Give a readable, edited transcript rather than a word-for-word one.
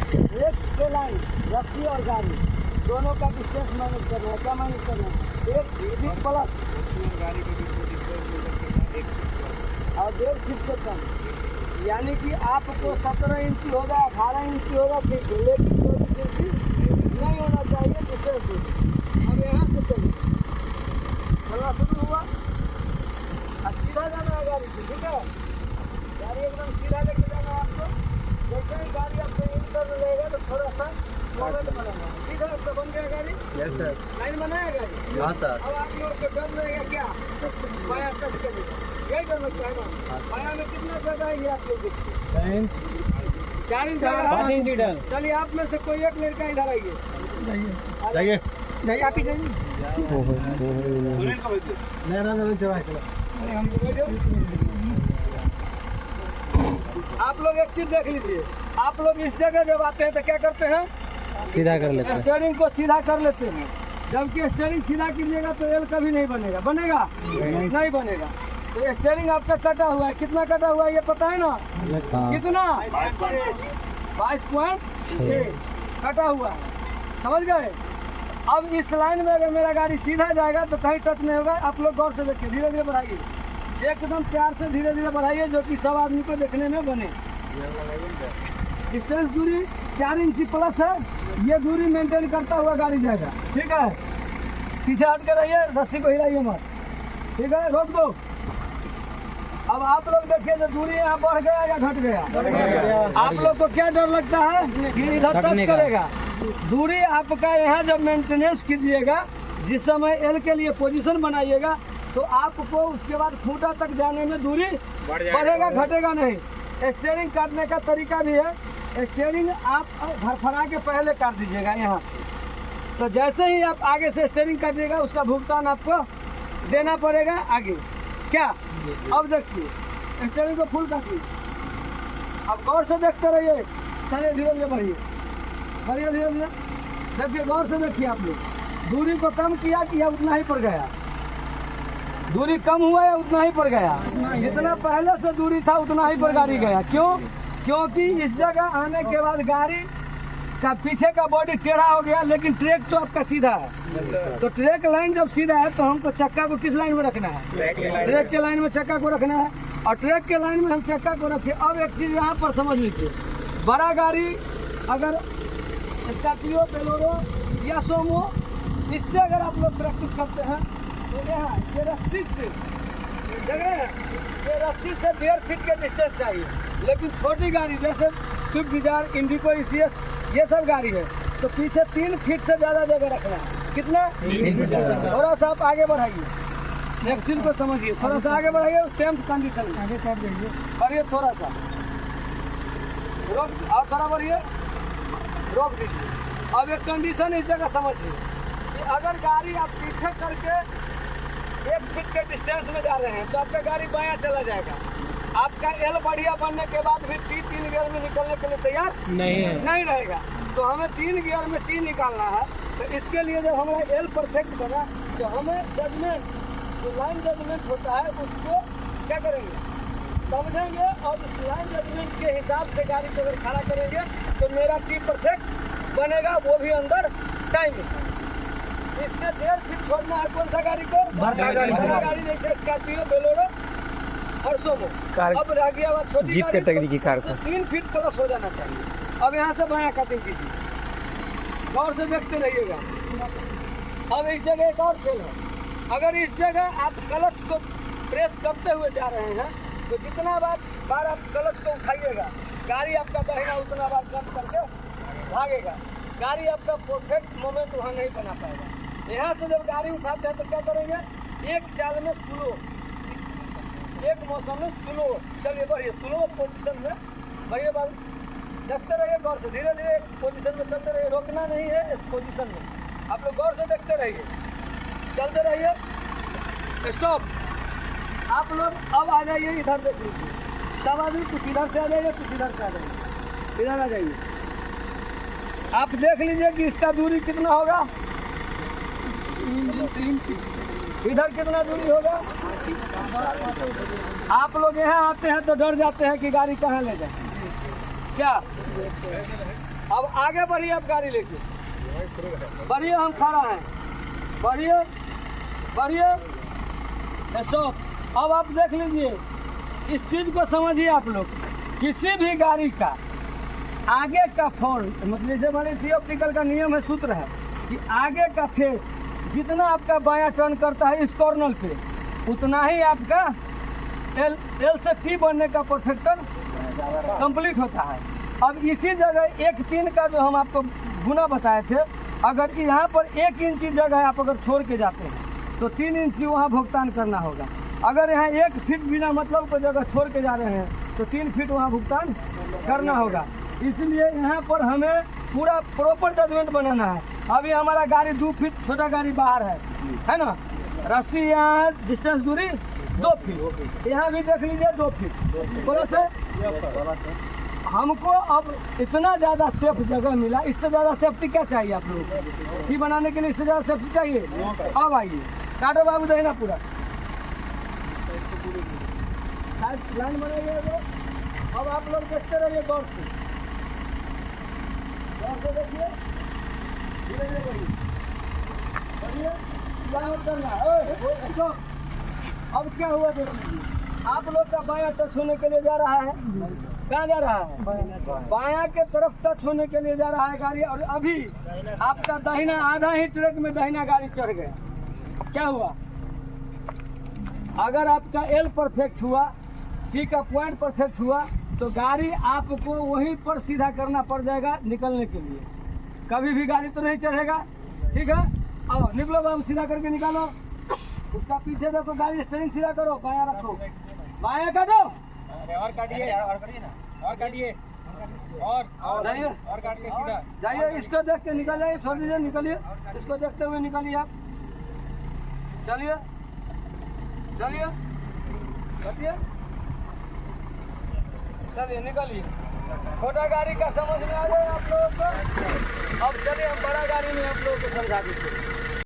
एक के लाइन रस्सी और गाड़ी दोनों का डिस्टेंस मैनेज करना है। क्या मैनेज करना है? 1 फीट प्लस गाड़ी के बीच में डिस्टेंस और 1.5 फीट से कम। यानी कि आपको 17 इंची होगा, 18 इंची होगा, ठीक है, लेकिन 24 इंची नहीं होना चाहिए डिस्टेंस। अब यहाँ से चलिए, चलना शुरू हुआ और सीधा जाना है गाड़ी से, ठीक है। गाड़ी एकदम सीधा लेके जाना है आपको। जैसे ही गाड़ी आपको इंटर लेगा तो थोड़ा सा मोमेंट बनेगा, ठीक है। तो बन गया गाड़ी। Yes sir. लाइन बनाया गाड़ी। हाँ सर। अब आप लोग को डर रहेगा क्या? बाया टच करेगा, यही डर लगता है ना। बाया में कितना जगह है ये आप लोग देखिए, 4 इंच जगह है। चलिए आप में से कोई एक लड़का इधर आइए, जाइए नहीं आप ही जाइए। आप लोग एक चीज देख लीजिए, आप लोग इस जगह जब आते हैं तो क्या करते हैं? सीधा कर लेते हैं। स्टीयरिंग को सीधा कर लेते हैं। जबकि स्टीयरिंग सीधा कीजिएगा तो एल कभी नहीं बनेगा। बनेगा? नहीं बनेगा। तो स्टीयरिंग आपका कटा हुआ है, कितना कटा हुआ है ये पता है ना? कितना? 22.6 कटा हुआ है, समझ गए। अब इस लाइन में अगर मेरा गाड़ी सीधा जाएगा तो कहीं टच नहीं होगा। आप लोग गौर से देखिए, धीरे धीरे बढ़ाइए, एकदम प्यार से धीरे धीरे बढ़ाइए, जो कि सब आदमी को देखने में बने। डिस्टेंस दूरी 4 इंची प्लस है, ये दूरी मेंटेन करता हुआ गाड़ी जाएगा, ठीक है। पीछे हट के रहिए, रस्सी को हिलाइए मत, ठीक है। रोक दो। अब आप लोग देखिए जो दूरी यहाँ बढ़ गया या घट गया? आप लोग को क्या डर लगता है कि इधर टच करेगा? दूरी आपका यहाँ जब मेंटेनेंस कीजिएगा, जिस समय एल के लिए पोजीशन बनाइएगा, तो आपको उसके बाद खूंटा तक जाने में दूरी बढ़ेगा, घटेगा नहीं। स्टीयरिंग काटने का तरीका भी है, स्टीयरिंग आप धरफड़ा के पहले काट दीजिएगा यहाँ से। तो जैसे ही आप आगे से स्टीयरिंग काटिएगा, उसका भुगतान आपको देना पड़ेगा आगे। क्या? अब देखिए, स्टीयरिंग को फुल काटिए। अब गौर से देखते रहिए, चलिए धीरे धीरे बढ़िए, बढ़िए धीरे धीरे। देखिए गौर से देखिए, आप लोग दूरी को कम किया कि या उतना ही पड़ गया? दूरी कम हुआ या उतना ही पड़ गया? जितना पहले से दूरी था उतना ही पर गाड़ी गया। क्यों? क्योंकि इस जगह आने के बाद गाड़ी का पीछे का बॉडी टेढ़ा हो गया, लेकिन ट्रैक तो आपका सीधा है। तो ट्रैक लाइन जब सीधा है तो हमको चक्का को किस लाइन में रखना है? ट्रैक के लाइन में चक्का को रखना है, और ट्रैक के लाइन में हम चक्का को रखें। अब एक चीज़ यहाँ पर समझ लीजिए, बड़ा गाड़ी अगर स्कॉर्पियो, बोलेरो या सोमो, इससे अगर आप लोग प्रैक्टिस करते हैं तो यहाँ ये रस्सी से जगह है, ये रस्सी से 1.5 फीट के डिस्टेंस चाहिए। लेकिन छोटी गाड़ी जैसे स्विफ्ट डिजायर, इंडिको, ECS, ये सब गाड़ी है तो पीछे 3 फीट से ज़्यादा जगह रखना है। कितना? थोड़ा सा आप आगे बढ़ाइए, एक चीज़ को समझिए, थोड़ा सा आगे बढ़ाइए, सेम कंडीशन में आगे कर दीजिए, बढ़िए थोड़ा सा, रोक और थोड़ा बढ़िए, रोक दीजिए। अब एक कंडीशन इस जगह समझिए कि अगर गाड़ी आप पीछे करके 1 फीट के डिस्टेंस में जा रहे हैं तो आपका गाड़ी बायां चला जाएगा। आपका एल बढ़िया बनने के बाद भी 3 गियर में निकलने के लिए तैयार नहीं रहेगा। तो हमें 3 गियर में T निकालना है। तो इसके लिए जब हमारा एल परफेक्ट बना तो हमें जजमेंट, जो लाइन जजमेंट होता है, उसको क्या करेंगे? समझेंगे, और उस लाइन जजमेंट के हिसाब से गाड़ी को अगर खड़ा करेंगे तो मेरा T परफेक्ट बनेगा, वो भी अंदर टाइम में। इससे 1.5 फीट छोड़ना है कौन सा गाड़ी को? बड़ा गाड़ी जैसे स्कॉर्पियो, बोलेरो और सोमो। अब रह गया बात छोटी जीप कैटेगरी की कार को 3 फीट प्लस हो जाना चाहिए। अब यहाँ से बायां कटिंग कीजिए, गौर से देखते रहिएगा। अब इस जगह एक और खेल है, अगर इस जगह आप क्लच को प्रेस करते हुए जा रहे हैं तो जितना बार आप क्लच को उठाइएगा, गाड़ी आपका दाहिना उतना बार कम करके भागेगा। गाड़ी आपका परफेक्ट मोमेंट वहाँ नहीं बना पाएगा। यहाँ से जब गाड़ी उठाते हैं तो क्या करेंगे? एक चाल में स्लो, एक मौसम में स्लो, चलिए बढ़िए, स्लो पोजीशन में बढ़िए बात देखते रहिए, गौर से धीरे धीरे पोजीशन में चलते रहिए, रोकना नहीं है इस पोजीशन में। आप लोग गौर से देखते रहिए, चलते रहिए, स्टॉप। आप लोग अब आ जाइए, इधर देख लीजिए, सब आदमी कुछ इधर से आ जाइए, कुछ इधर से आ जाइए, इधर आ जाइए। आप देख लीजिए कि इसका दूरी कितना होगा, इधर कितना दूरी होगा। आप लोग यहाँ आते हैं तो डर जाते हैं कि गाड़ी कहाँ ले जाए। क्या अब आगे बढ़िए, आप गाड़ी लेके बढ़िए, हम खड़ा हैं, बढ़िए बढ़िए, स्टॉप। अब आप देख लीजिए, इस चीज़ को समझिए आप लोग, किसी भी गाड़ी का आगे का फोन, मतलब जैसे हमारे सी ऑप्टिकल का नियम है, सूत्र है कि आगे का फेस जितना आपका बायां टर्न करता है इस कॉर्नर पे, उतना ही आपका एल से टी बनने का परफेक्टर कंप्लीट होता है। अब इसी जगह 1-3 का जो हम आपको गुना बताए थे, अगर यहाँ पर 1 इंची जगह आप अगर छोड़ के जाते हैं तो 3 इंची वहाँ भुगतान करना होगा। अगर यहाँ 1 फीट बिना मतलब को जगह छोड़ के जा रहे हैं तो 3 फीट वहाँ भुगतान करना होगा। इसलिए यहाँ पर हमें पूरा प्रॉपर जजमेंट बनाना है। अभी हमारा गाड़ी 2 फीट, छोटा गाड़ी बाहर है ना, रस्सी यहाँ डिस्टेंस दूरी 2 फीट, यहाँ भी देख लीजिए 2 फीट। बोलो सर, हमको अब इतना ज़्यादा सेफ जगह मिला, इससे ज़्यादा सेफ्टी क्या चाहिए आप लोगों को? ये बनाने के लिए इससे ज़्यादा सेफ्टी चाहिए? अब आइए, काटो बाबू देना पूरा लाइन बनाइए। अब आप लोग देखते रहिए गौर से देखिए, धीरे धीरे बढ़िए बढ़िए, करना है। अब क्या हुआ देखिए, आप लोग का बायां टच होने के लिए जा रहा है, कहाँ जा रहा है? बायां के तरफ टच होने के लिए जा रहा है गाड़ी, और अभी आपका दाहिना आधा ही ट्रैक में दाहिना गाड़ी चढ़ गया। क्या हुआ? अगर आपका एल परफेक्ट हुआ, सी का पॉइंट परफेक्ट हुआ, तो गाड़ी आपको वहीं पर सीधा करना पड़ जाएगा निकलने के लिए। कभी भी गाड़ी तो नहीं चढ़ेगा, ठीक है? आओ निकलो बाबू, सीधा करके निकालो। उसका पीछे देखो, गाड़ी स्टीयरिंग सीधा करो, बायां रखो, बायां काटो, और काटिए, और काटिए ना, और काटिए, और जाइए, और काट के सीधा जाइए। इसको देख के निकल जाइए, छोड़ दीजिए, निकलिए। इसको देखते हुए निकलिए आप, चलिए चलिए चलिए चलिए, निकलिए। छोटा गाड़ी का समझ में आ जाए आप लोगों को। अब चलिए हम बड़ा गाड़ी में आप लोगों को समझा देते हैं।